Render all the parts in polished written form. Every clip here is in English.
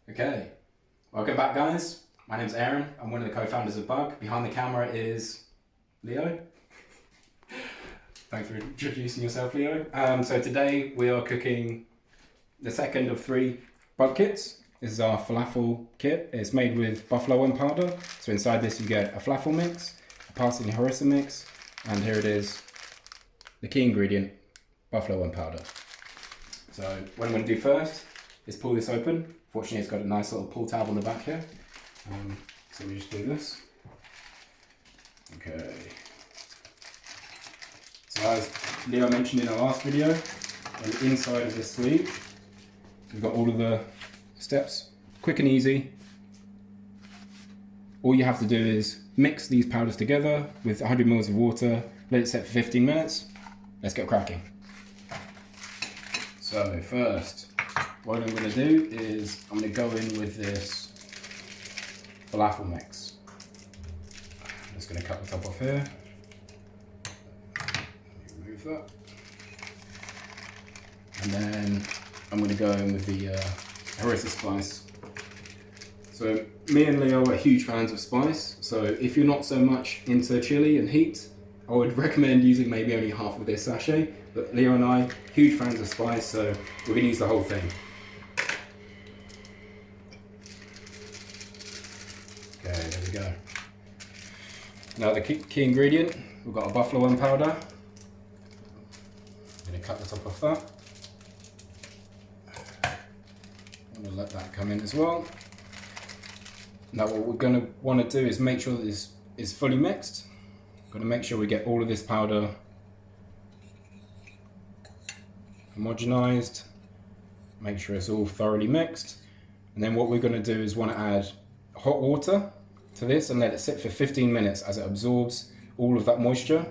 Okay, welcome back guys. My name's Aaron, I'm one of the co-founders of Bug. Behind the camera is Leo. Thanks for introducing yourself, Leo. So today we are cooking the second of 3 Bug kits. This is our Falafel Kit. It's made with buffalo wing powder. So inside this you get a falafel mix, a parsley and harissa mix, and here it is, the key ingredient, buffalo wing powder. So what I'm going to do first is pull this open. Fortunately it's got a nice little pull tab on the back here. So we just do this. Okay. So as Leo mentioned in our last video, on the inside of this sleeve, we've got all of the steps, quick and easy. All you have to do is mix these powders together with 100 ml of water, let it set for 15 minutes. Let's get cracking. So first, what I'm going to do is I'm going to go in with this falafel mix. I'm just going to cut the top off here. Remove that. And then I'm going to go in with the harissa spice. So me and Leo are huge fans of spice. So if you're not so much into chili and heat, I would recommend using maybe only half of this sachet. But Leo and I, huge fans of spice, so we're going to use the whole thing. Okay, there we go. Now the key ingredient, we've got a buffalo wing powder. I'm going to cut the top off that. I'm going to let that come in as well. Now what we're going to want to do is make sure that this is fully mixed. We're going to make sure we get all of this powder homogenized, make sure it's all thoroughly mixed. And then what we're going to do is want to add hot water to this and let it sit for 15 minutes as it absorbs all of that moisture.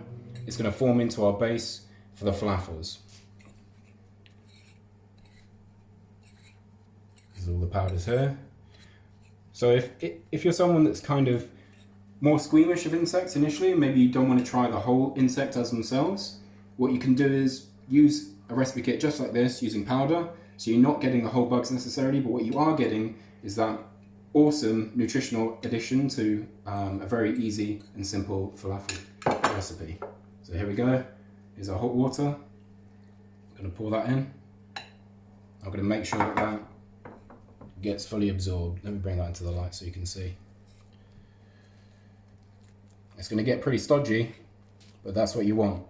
It's going to form into our base for the falafels. There's all the powders here. So if you're someone that's kind of more squeamish of insects initially, maybe you don't want to try the whole insect as themselves, what you can do is use a recipe kit just like this using powder. So you're not getting the whole bugs necessarily, but what you are getting is that awesome nutritional addition to a very easy and simple falafel recipe. So here we go. Here's our hot water. I'm going to pour that in. I'm going to make sure that that gets fully absorbed. Let me bring that into the light so you can see. It's going to get pretty stodgy, but that's what you want.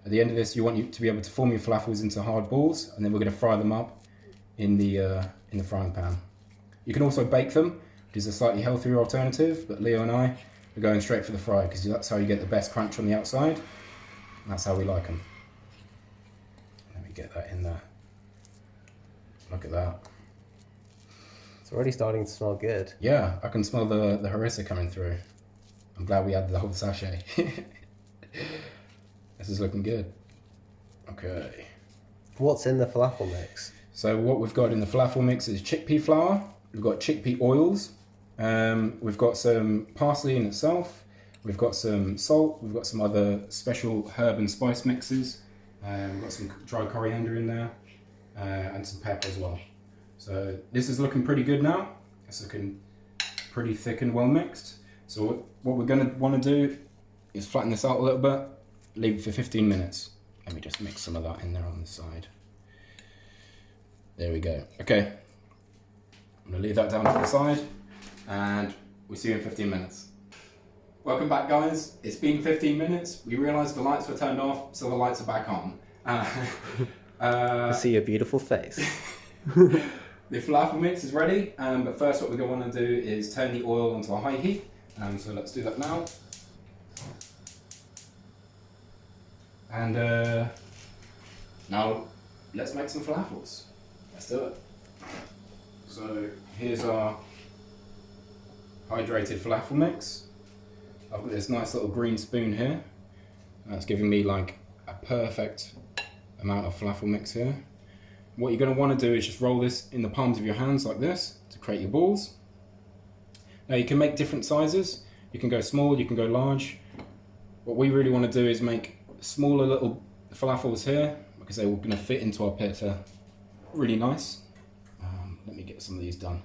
At the end of this, you want to be able to form your falafels into hard balls, and then we're going to fry them up in the frying pan. You can also bake them, which is a slightly healthier alternative, but Leo and I are going straight for the fry because that's how you get the best crunch on the outside. And that's how we like them. Let me get that in there. Look at that. It's already starting to smell good. Yeah, I can smell the harissa coming through. I'm glad we added the whole sachet. This is looking good. Okay. What's in the falafel mix? So what we've got in the falafel mix is chickpea flour. We've got chickpea oils. We've got some parsley in itself. We've got some salt. We've got some other special herb and spice mixes. We've got some dry coriander in there and some pepper as well. So this is looking pretty good now. It's looking pretty thick and well mixed. So what we're going to want to do is flatten this out a little bit. Leave it for 15 minutes. Let me just mix some of that in there on the side. There we go. Okay. I'm going to leave that down to the side and we'll see you in 15 minutes. Welcome back guys. It's been 15 minutes. We realised the lights were turned off, so the lights are back on. I see your beautiful face. The falafel mix is ready, but first what we're going to want to do is turn the oil onto a high heat. So let's do that now. And now let's make some falafels. Let's do it. So here's our hydrated falafel mix. I've got this nice little green spoon here. That's giving me like a perfect amount of falafel mix here. What you're going to want to do is just roll this in the palms of your hands like this to create your balls. Now you can make different sizes. You can go small, you can go large. What we really want to do is make smaller little falafels here because they're going to fit into our pita really nice. Let me get some of these done.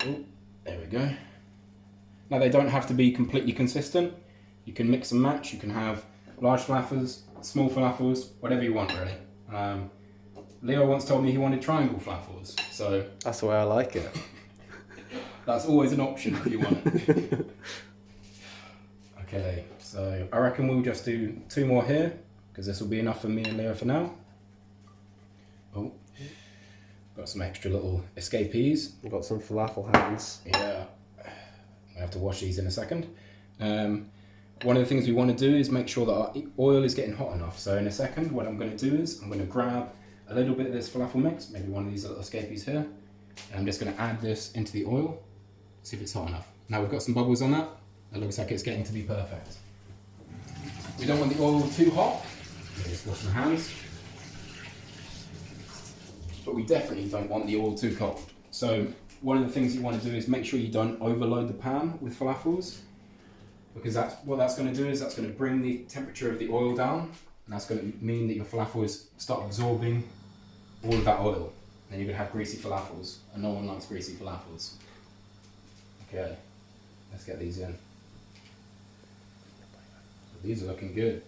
Oh, there we go. Now they don't have to be completely consistent. You can mix and match. You can have large falafels, small falafels, whatever you want really. Leo once told me he wanted triangle falafels, so That's the way I like it. that's always an option if you want it. Okay, so I reckon we'll just do 2 more here, because this will be enough for me and Leo for now. Oh, got some extra little escapees. We've got some falafel hands. Yeah, I have to wash these in a second. One of the things we want to do is make sure that our oil is getting hot enough. So in a second, what I'm going to do is I'm going to grab a little bit of this falafel mix, maybe one of these little escapees here, and I'm just going to add this into the oil, see if it's hot enough. Now we've got some bubbles on that. It looks like it's getting to be perfect. We don't want the oil too hot. Just wash my hands. But we definitely don't want the oil too cold. So one of the things you want to do is make sure you don't overload the pan with falafels, because what that's going to do is that's going to bring the temperature of the oil down, and that's going to mean that your falafels start absorbing all of that oil. Then you're going to have greasy falafels, and no one likes greasy falafels. Okay, let's get these in. So these are looking good.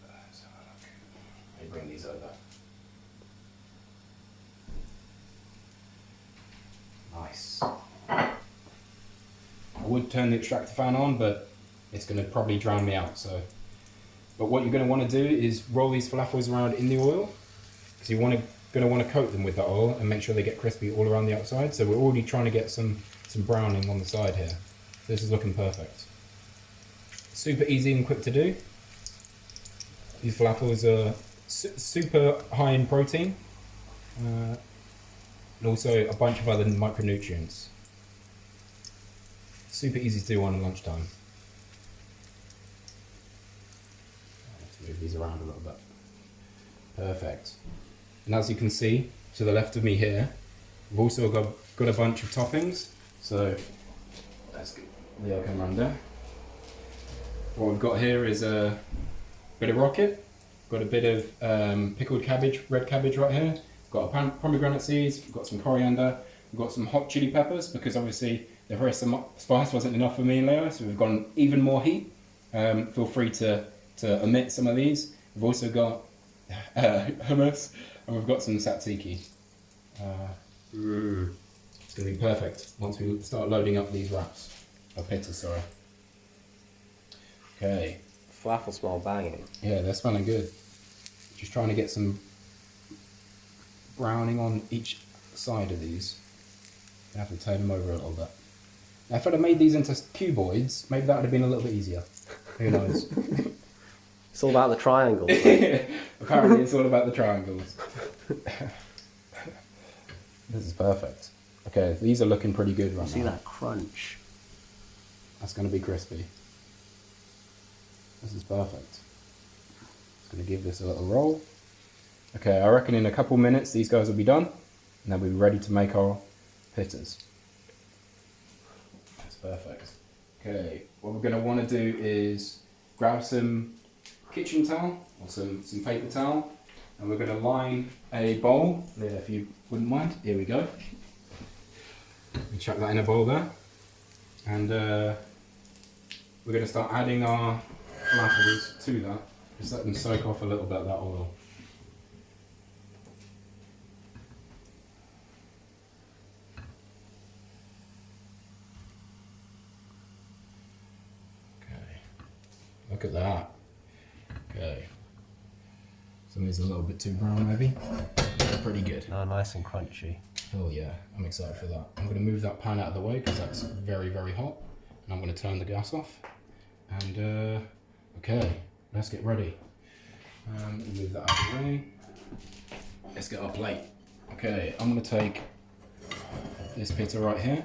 Let's have a look. Let me bring these over. Nice. I would turn the extractor fan on, but it's going to probably drown me out. But what you're going to want to do is roll these falafels around in the oil, because you're going to want to coat them with that oil and make sure they get crispy all around the outside. So we're already trying to get some browning on the side here. This is looking perfect. Super easy and quick to do. These falafels are super high in protein, and also a bunch of other micronutrients. Super easy to do on lunchtime. Let's move these around a little bit. Perfect. And as you can see, to the left of me here, we've also got a bunch of toppings. So let's get Leo come around there. What we've got here is a bit of rocket, got a bit of pickled cabbage, red cabbage right here. Got a pomegranate seeds, we've got some coriander, we've got some hot chili peppers, because obviously the harissa spice wasn't enough for me and Leo, so we've gone even more heat. Feel free to omit some of these. We've also got hummus, and we've got some tzatziki. It's going to be perfect once we start loading up these wraps. Or pizzas, sorry. Okay. Falafel smell banging. Yeah, they're smelling good. Just trying to get some browning on each side of these. I have to turn them over a little bit. Now, if I'd have made these into cuboids, maybe that would have been a little bit easier. Who knows? It's all about the triangles. Right? Apparently it's all about the triangles. This is perfect. Okay, these are looking pretty good right now. See that crunch? That's going to be crispy. This is perfect. Just going to give this a little roll. Okay, I reckon in a couple minutes these guys will be done, and then we'll be ready to make our pizzas. That's perfect. Okay, what we're going to want to do is grab some kitchen towel, or some paper towel, and we're going to line a bowl. Yeah, if you wouldn't mind. Here we go. We chuck that in a bowl there, and we're going to start adding our falafels to that. Just let them soak off a little bit of that oil. Okay, look at that. Okay, some of these are a little bit too brown maybe. They're pretty good. Oh, nice and crunchy. Oh yeah, I'm excited for that. I'm going to move that pan out of the way because that's very, very hot. And I'm going to turn the gas off. And okay, let's get ready. Move that out of the way. Let's get our plate. Okay, I'm going to take this pizza right here.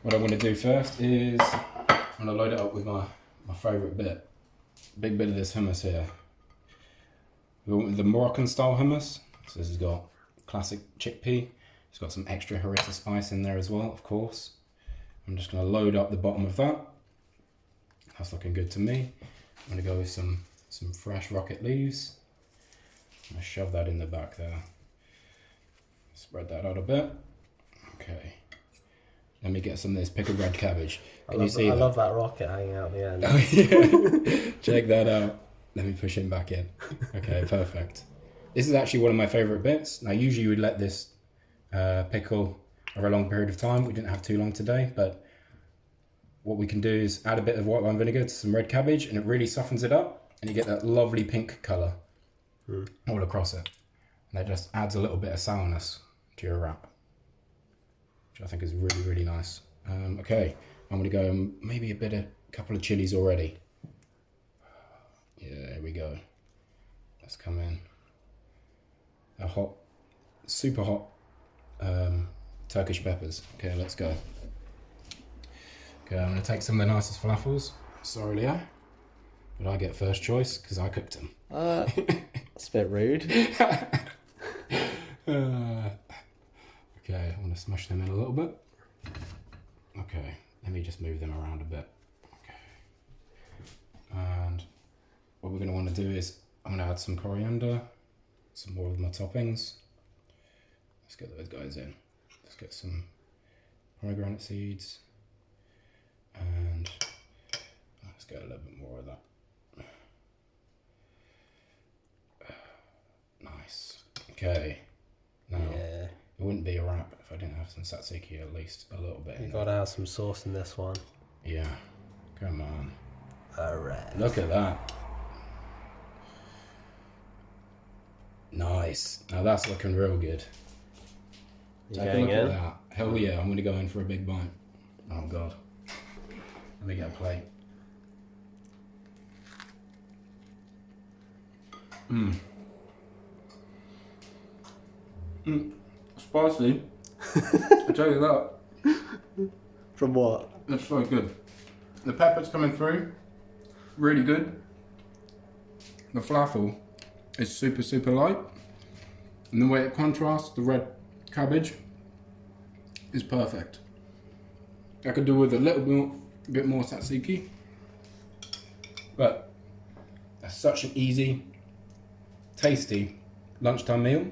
What I'm going to do first is I'm going to load it up with my favourite bit. Big bit of this hummus here. The Moroccan style hummus. So this has got classic chickpea. It's got some extra harissa spice in there as well, of course. I'm just going to load up the bottom of that. That's looking good to me. I'm going to go with some fresh rocket leaves. I'm going to shove that in the back there. Spread that out a bit. Okay. Let me get some of this pickled red cabbage. Can you see I that? love that rocket hanging out the end. Oh, yeah. Check that out. Let me push him back in. Okay, perfect. This is actually one of my favourite bits. Now, usually you would let this pickle over a long period of time. We didn't have too long today, but what we can do is add a bit of white wine vinegar to some red cabbage, and it really softens it up, and you get that lovely pink colour all across it. And that just adds a little bit of sourness to your wrap, which I think is really, really nice. Okay, I'm going to go maybe a couple of chilies already. Yeah, there we go. Let's come in. A hot, super hot Turkish peppers. Okay, let's go. Okay, I'm going to take some of the nicest falafels. Sorry, Leo, but I get first choice because I cooked them. That's a bit rude. Okay, I want to smash them in a little bit. Okay, let me just move them around a bit. Okay. And what we're going to want to do is I'm going to add some coriander, some more of my toppings. Let's get those guys in. Let's get some pomegranate seeds. And let's get a little bit more of that. Nice. Okay. Now, Yeah. it wouldn't be a wrap if I didn't have some tzatziki at least a little bit. You gotta have some sauce in this one. Yeah. Come on. Alright. Look at that. Nice. Now that's looking real good. You Take a going look in? at that. Hell yeah, I'm going to go in for a big bite. Oh God. Let me get a plate. Spicy. I tell you that. From what? That's so good. The pepper's coming through. Really good. The falafel is super, super light. And the way it contrasts the red cabbage is perfect. I could do with a little bit more tzatziki. But that's such an easy, tasty lunchtime meal.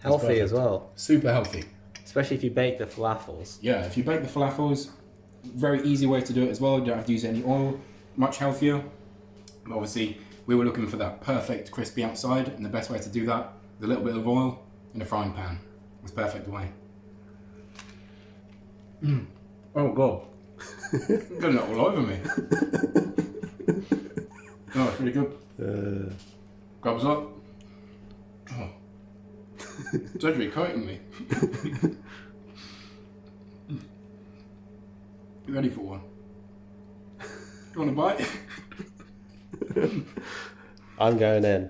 Healthy perfect. as well. Super healthy. Especially if you bake the falafels. Yeah, if you bake the falafels, very easy way to do it as well. You don't have to use any oil. Much healthier. But obviously, we were looking for that perfect crispy outside, and the best way to do that is a little bit of oil in a frying pan. It's the perfect way. Oh God. Getting that all over me. Oh, it's really good. Grubs up. Oh. It's actually coating me. You ready for one? You want a bite? I'm going in.